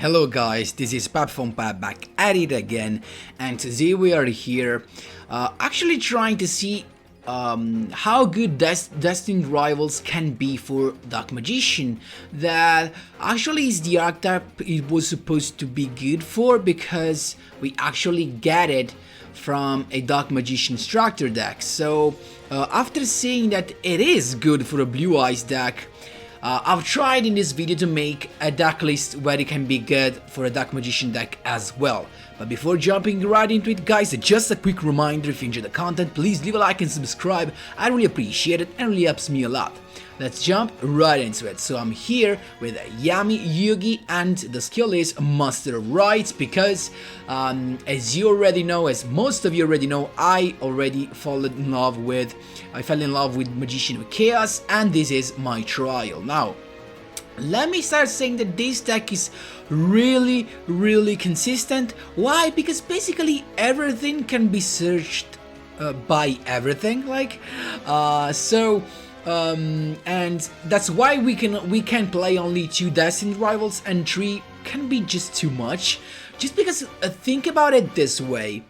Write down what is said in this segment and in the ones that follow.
Hello guys, this is Pap from Pap back at it again, and today we are here actually trying to see how good Destined Rivals can be for Dark Magician. That actually is the archetype it was supposed to be good for, because we actually get it from a Dark Magician structure deck. So after seeing that it is good for a Blue Eyes deck, I've tried in this video to make a deck list where it can be good for a Dark Magician deck as well. But before jumping right into it, guys, just a quick reminder: if you enjoy the content, please leave a like and subscribe. I really appreciate it and really helps me a lot. Let's jump right into it. So I'm here with Yami, Yugi, and the skill is Master of Rights, because as you already know, as most of you already know, I fell in love with Magician of Chaos, and this is my trial. Now, let me start saying that this deck is really consistent. Why? Because basically everything can be searched by everything, and that's why we can play only 2 Destined Rivals, and 3 can be just too much. Just because think about it this way: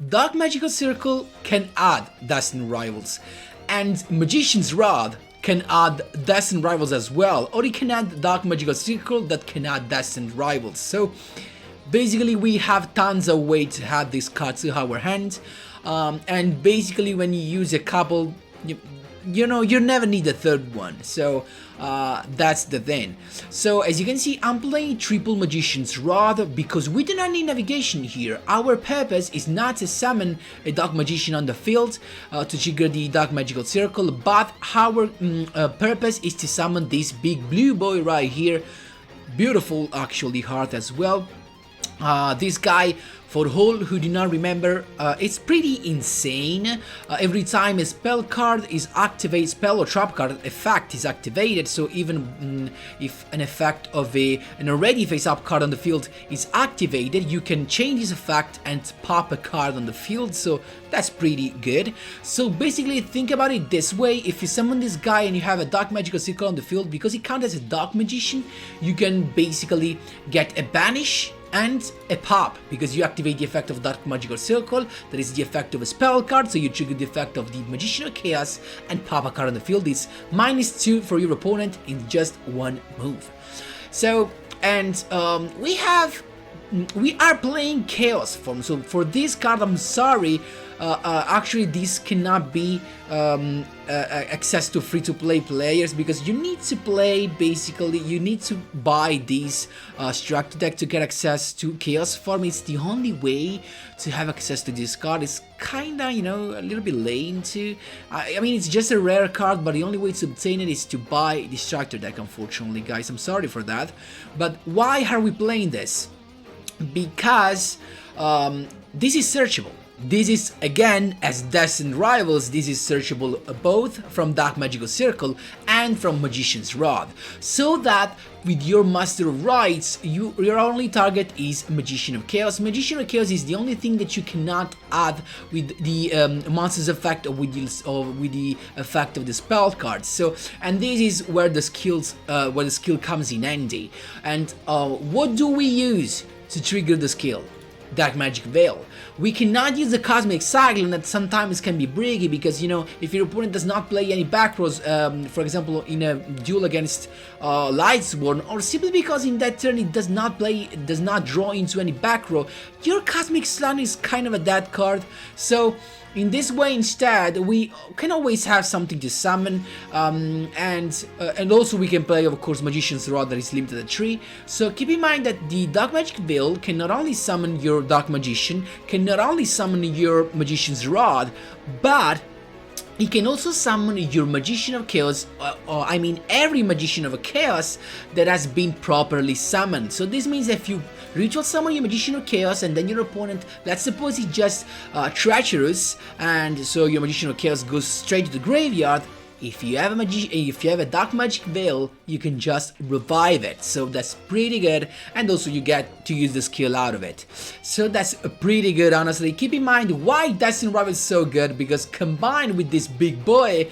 Dark Magical Circle can add Destined Rivals, and Magician's Rod can add Destined Rivals as well, or it can add Dark Magical Circle that can add Destined Rivals. So basically we have tons of way to add these cards to our hand, and basically when you use a couple, you know, you never need a third one. So that's the thing. So as you can see, I'm playing triple Magician's Rod because we do not need navigation here. Our purpose is not to summon a Dark Magician on the field to trigger the Dark Magical Circle, but our purpose is to summon this big blue boy right here. Beautiful actually heart as well. This guy, for all who do not remember, it's pretty insane. Every time a spell card is activated, spell or trap card effect is activated, so even if an effect of an already face-up card on the field is activated, you can change this effect and pop a card on the field, so that's pretty good. So basically think about it this way: if you summon this guy and you have a Dark Magical Circle on the field, because he counts as a Dark Magician, you can basically get a banish and a pop, because you activate the effect of Dark Magical Circle, that is the effect of a spell card, so you trigger the effect of the Magician of Chaos and pop a card on the field. It's -2 for your opponent in just one move. So, and we are playing Chaos form, so for this card, I'm sorry, actually this cannot be access to free-to-play players, because you need to play, basically you need to buy these structure deck to get access to Chaos form. It's the only way to have access to this card. It's kinda, you know, a little bit lame too. I mean, it's just a rare card, but the only way to obtain it is to buy the structure deck, unfortunately, guys. I'm sorry for that. But why are we playing this? Because this is searchable. This is, again, as Destined Rivals, this is searchable both from Dark Magical Circle and from Magician's Rod, so that with your Master of Rights, your only target is Magician of Chaos. Magician of Chaos is the only thing that you cannot add with the monster's effect or with the effect of the spell cards. So, and this is where the skill comes in handy. And what do we use to trigger the skill? Dark Magic Veil. We cannot use the Cosmic Cyclone, that sometimes can be briggy, because, you know, if your opponent does not play any back rows, for example in a duel against Lightsworn, or simply because in that turn it does not draw into any back row, your Cosmic Cyclone is kind of a dead card. So in this way, instead, we can always have something to summon, and also we can play, of course, Magician's Rod, that is limited at 3. So keep in mind that the Dark Magic Veil can not only summon your Dark Magician, can not only summon your Magician's Rod, but it can also summon your Magician of Chaos, or I mean every Magician of Chaos that has been properly summoned. So this means that if you ritual summon your Magician of Chaos and then your opponent, let's suppose he's just treacherous, and so your Magician of Chaos goes straight to the graveyard, if you have a Dark Magic Veil, you can just revive it. So that's pretty good, and also you get to use the skill out of it. So that's pretty good, honestly. Keep in mind why Destined Rival is so good, because combined with this big boy,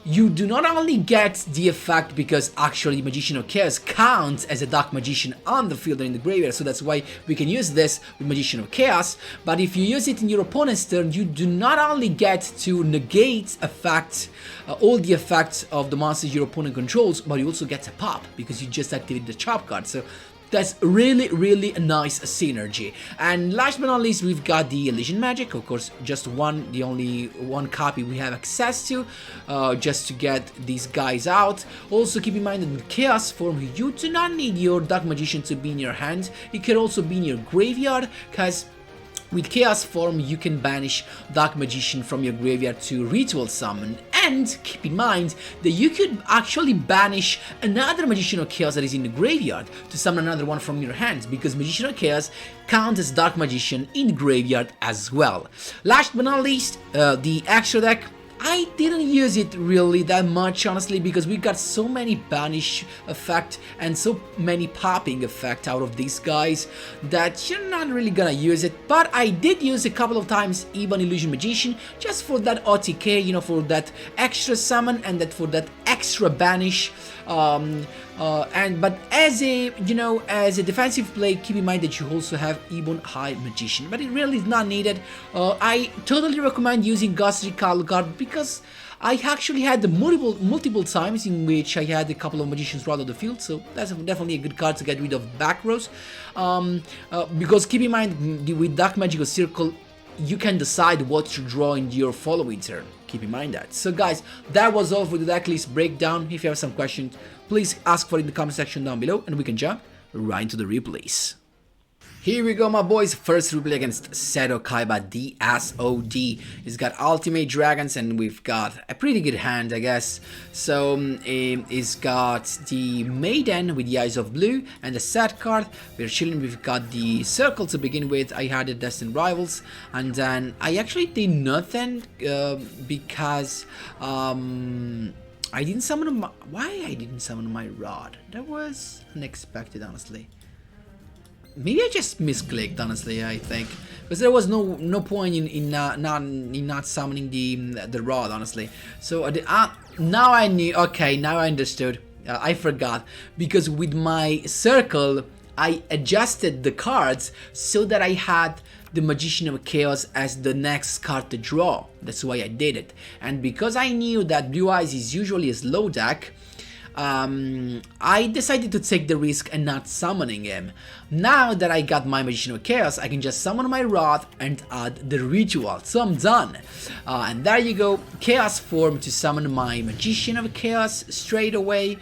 you do not only get the effect because actually Magician of Chaos counts as a Dark Magician on the field or in the graveyard, so that's why we can use this with Magician of Chaos, but if you use it in your opponent's turn, you do not only get to negate effects, all the effects of the monsters your opponent controls, but you also get a pop because you just activated the trap card. So that's really a nice synergy. And last but not least, we've got the Illusion Magic, of course, just one, the only one copy we have access to, just to get these guys out. Also keep in mind that with Chaos form, you do not need your Dark Magician to be in your hand, it can also be in your graveyard, because with Chaos form, you can banish Dark Magician from your graveyard to ritual summon, and keep in mind that you could actually banish another Magician of Chaos that is in the graveyard to summon another one from your hands, because Magician of Chaos counts as Dark Magician in the graveyard as well. Last but not least, the extra deck. I didn't use it really that much, honestly, because we got so many banish effect and so many popping effect out of these guys that you're not really gonna use it. But I did use a couple of times even Illusion Magician, just for that OTK, you know, for that extra summon and that for that extra banish. But as a, you know, as a defensive play, keep in mind that you also have Ebon High Magician, but it really is not needed. I totally recommend using Ghost Recall card because I actually had the multiple times in which I had a couple of Magicians Rod on the field, so that's definitely a good card to get rid of back rows. Because keep in mind, with Dark Magical Circle, you can decide what to draw in your following turn. Keep in mind that. So guys, that was all for the decklist breakdown. If you have some questions, please ask for it in the comment section down below and we can jump right into the replays. Here we go, my boys. First replay against Seto Kaiba, the SOD. He's got Ultimate Dragons and we've got a pretty good hand, I guess. So he's got the Maiden with the Eyes of Blue and the set card. We're chilling. We've got the Circle to begin with. I had the Destined Rivals, and then I actually did nothing because I didn't summon my... Why I didn't summon my Rod? That was unexpected, honestly. Maybe I just misclicked, honestly, I think, because there was no point in not summoning the Rod, honestly. So now I knew. Okay, now I understood. I forgot, because with my Circle I adjusted the cards so that I had the Magician of Chaos as the next card to draw. That's why I did it. And because I knew that Blue Eyes is usually a slow deck, I decided to take the risk and not summoning him. Now that I got my Magician of Chaos, I can just summon my Rod and add the Ritual, so I'm done. And there you go, Chaos form to summon my Magician of Chaos straight away.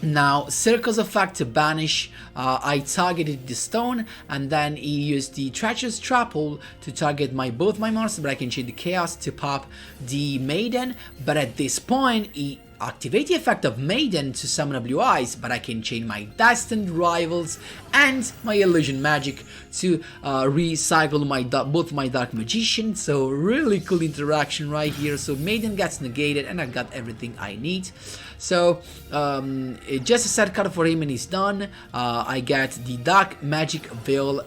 Now, Circle's effect to banish, I targeted the stone, and then he used the Treacherous Trap Hole to target both my monsters, but I can change the Chaos to pop the Maiden, but at this point, he activate the effect of Maiden to summon a Blue Eyes, but I can chain my Destined Rivals and my Illusion Magic to recycle both my Dark Magician. So really cool interaction right here. So Maiden gets negated and I got everything I need. So just a set card for him and he's done. I get the Dark Magic Veil,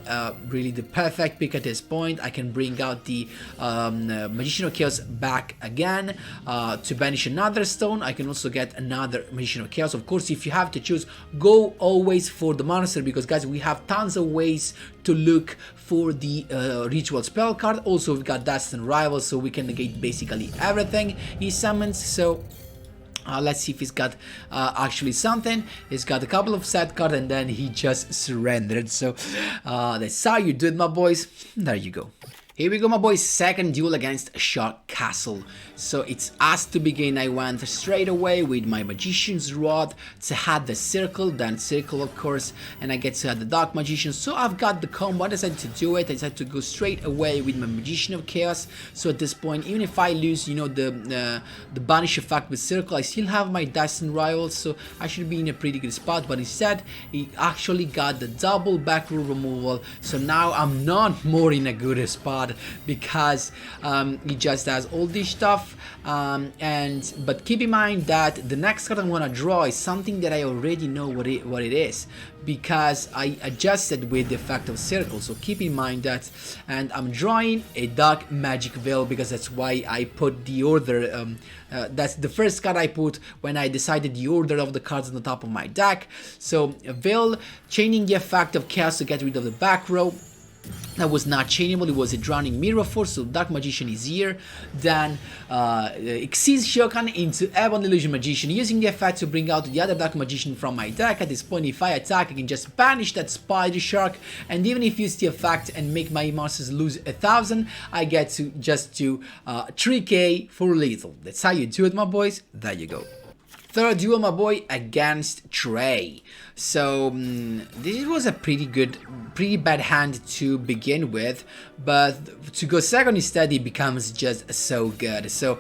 really the perfect pick at this point. I can bring out the Magician of Chaos back again to banish another stone. I can also get another Magician of Chaos. Of course, if you have to choose, go always for the monster, because guys, we have tons of ways to look for the ritual spell card. Also, we've got Destined Rivals, so we can negate basically everything he summons. So let's see if he's got actually something. He's got a couple of set cards and then he just surrendered. So that's how you do it, my boys. There you go. Here we go, my boys, second duel against Shar Castle. So it's us to begin. I went straight away with my Magician's Rod to add the Circle, then Circle of course, and I get to add the Dark Magician. So I've got the combo. I decided to do it. I decided to go straight away with my Magician of Chaos. So at this point, even if I lose, you know, the banish effect with Circle, I still have my Destined Rivals, so I should be in a pretty good spot. But instead, he actually got the double back row removal. So now I'm not more in a good spot. spot because he just has all this stuff. But keep in mind that the next card I'm gonna draw is something that I already know what it is, because I adjusted with the effect of circle. So keep in mind that, and I'm drawing a Dark Magic Veil because that's why I put the order. That's the first card I put when I decided the order of the cards on the top of my deck. So Veil, chaining the effect of Chaos to get rid of the back row. That was not chainable, it was a Drowning Mirror Force, so Dark Magician is here. Then Xyz Shokan into Ebon Illusion Magician, using the effect to bring out the other Dark Magician from my deck. At this point, if I attack, I can just banish that Spider Shark, and even if you use the effect and make my monsters lose 1000, I get to just do 3k for lethal. That's how you do it, my boys. There you go. Third duel, my boy, against Trey. So this was a pretty bad hand to begin with, but to go second instead, it becomes just so good. So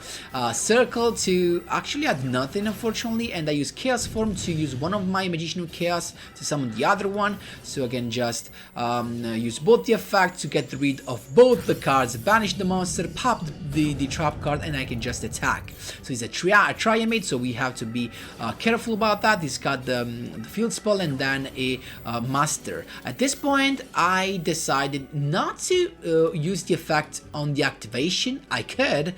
circle to actually add nothing, unfortunately, and I use Chaos Form to use one of my Magician of Chaos to summon the other one. So I can just use both the effect to get rid of both the cards, banish the monster, pop the trap card, and I can just attack. So it's a Triamid, so we have to be careful about that. He's got the field spell and then a master. At this point, I decided not to use the effect on the activation. I could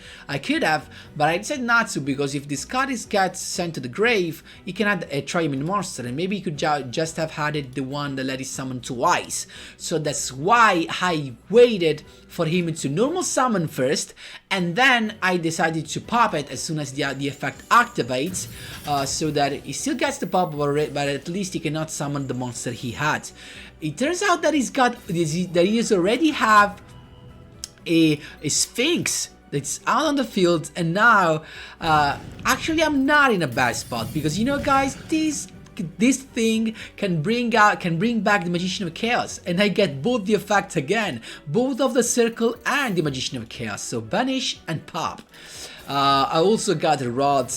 have, but I decided not to, because if this card gets sent to the grave, he can add a Triamid monster, and maybe he could just have had it the one that let it summon twice. So that's why I waited for him to normal summon first, and then I decided to pop it as soon as the effect activates, so that he still gets the pop, but at least he cannot summon the monster he had. It turns out that he already have a Sphinx that's out on the field, and now actually I'm not in a bad spot, because you know, guys, this thing can bring back the Magician of Chaos, and I get both the effects again, both of the circle and the Magician of Chaos. So banish and pop. I also got a Rod,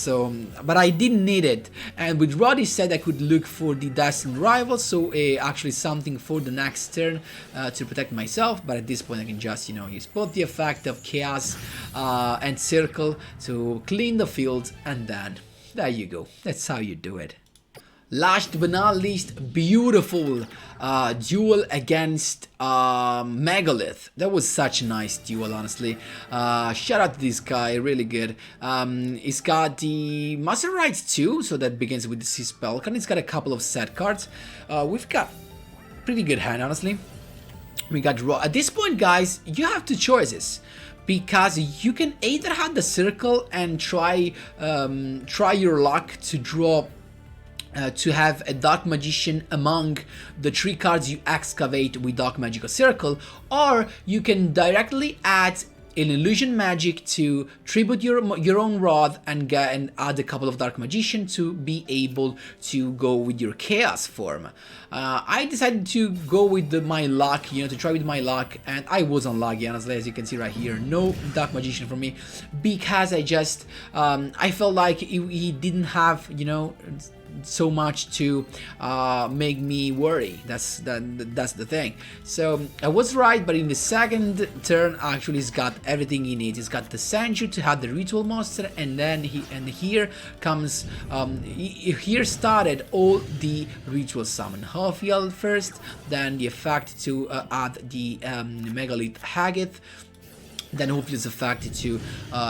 but I didn't need it. And with Rod, he said I could look for the Destined rival, so actually something for the next turn to protect myself. But at this point, I can just use both the effect of Chaos and Circle to clean the field, and then there you go. That's how you do it. Last but not least, beautiful duel against Megalith. That was such a nice duel, honestly. Shout out to this guy, really good. He's got the Master Rights too, so that begins with the C spell card. He's got a couple of set cards. We've got pretty good hand, honestly. We got draw. At this point, guys, you have two choices, because you can either have the circle and try your luck to draw. To have a Dark Magician among the 3 cards you excavate with Dark Magical Circle, or you can directly add an Illusion Magic to tribute your own Rod and add a couple of Dark Magician to be able to go with your Chaos form. I decided to go with my luck, to try with my luck, and I was unlucky, honestly, as you can see right here. No Dark Magician for me, because I just I felt like he didn't have so much to make me worry. That's the thing. So I was right, but in the second turn, actually, he's got everything he needs. He's got the Sanju to have the Ritual Monster, and then here comes here started all the Ritual Summon. Hoffield first, then the effect to add the Megalith Haggith. Then Hopeful's effect to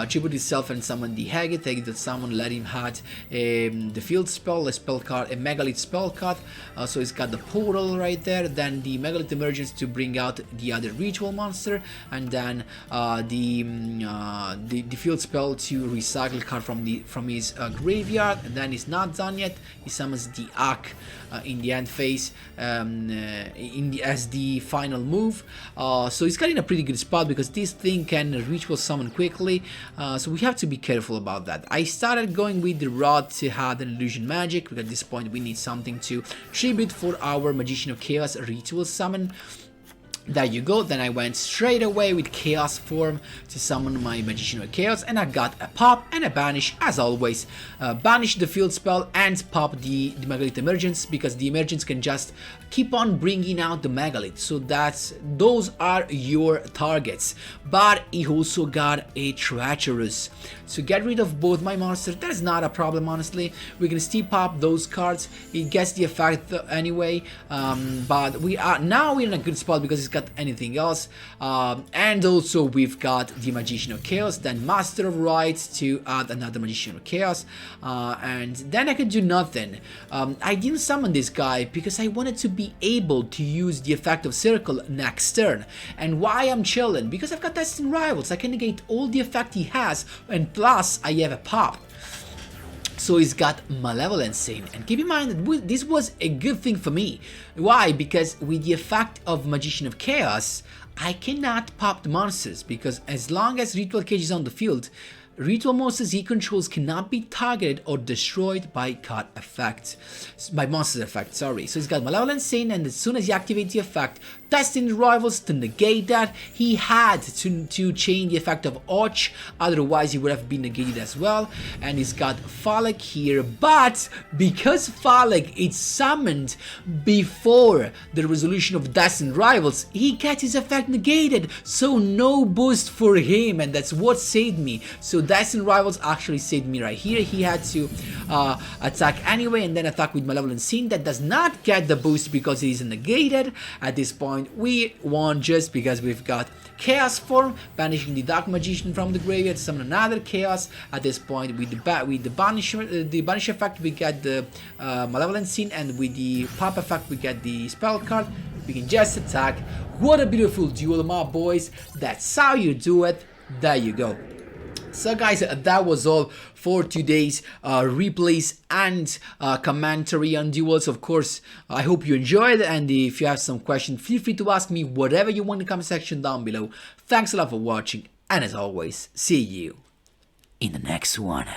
tribute itself and summon the Haggith. Haggith summon, let him had the field spell, a spell card, a Megalith spell card. So he's got the portal right there. Then the Megalith emergence to bring out the other ritual monster, and then the field spell to recycle card from his graveyard. And then he's not done yet. He summons the Ak in the end phase as the final move. So he's got in a pretty good spot because this thing can ritual summon quickly, so we have to be careful about that. I started going with the Rod to have an Illusion Magic, because at this point we need something to tribute for our Magician of Chaos ritual summon. There you go. Then I went straight away with Chaos form to summon my Magician of Chaos, and I got a pop and a banish as always. Banish the field spell and pop the Megalith emergence, because the emergence can just keep on bringing out the Megalith. So those are your targets. But he also got a Treacherous. So get rid of both my monsters. That is not a problem, honestly. We can still pop those cards. It gets the effect anyway. But now we're in a good spot because it's got anything else. And also we've got the Magician of Chaos, then Master of Rites to add another Magician of Chaos. And then I could do nothing. I didn't summon this guy because I wanted to be able to use the effect of Circle next turn. And why I'm chilling? Because I've got Destined Rivals. I can negate all the effect he has, and plus I have a pop. So he's got Malevolent Scene, and keep in mind that this was a good thing for me. Why? Because with the effect of Magician of Chaos, I cannot pop the monsters, because as long as Ritual Cage is on the field, ritual monsters he controls cannot be targeted or destroyed by card effect, by monster effect, sorry. So he's got Malevolent Scene, and as soon as he activates the effect, Destined Rivals to negate that, he had to change the effect of Arch, otherwise he would have been negated as well. And he's got Phallic here, but because Phallic is summoned before the resolution of Destined Rivals, he gets his effect negated, so no boost for him, and that's what saved me. So Destined Rivals actually saved me right here. He had to attack anyway, and then attack with Malevolent Scene. That does not get the boost because it is negated. At this point we won just because we've got Chaos form, banishing the Dark Magician from the graveyard, summon another Chaos. At this point with the banish effect we get the Malevolent Scene, and with the pop effect we get the spell card. We can just attack. What a beautiful duel, my boys. That's how you do it. There you go. So guys, that was all for today's replays and commentary on duels. Of course, I hope you enjoyed, and if you have some questions, feel free to ask me whatever you want in the comment section down below. Thanks a lot for watching, and as always, see you in the next one.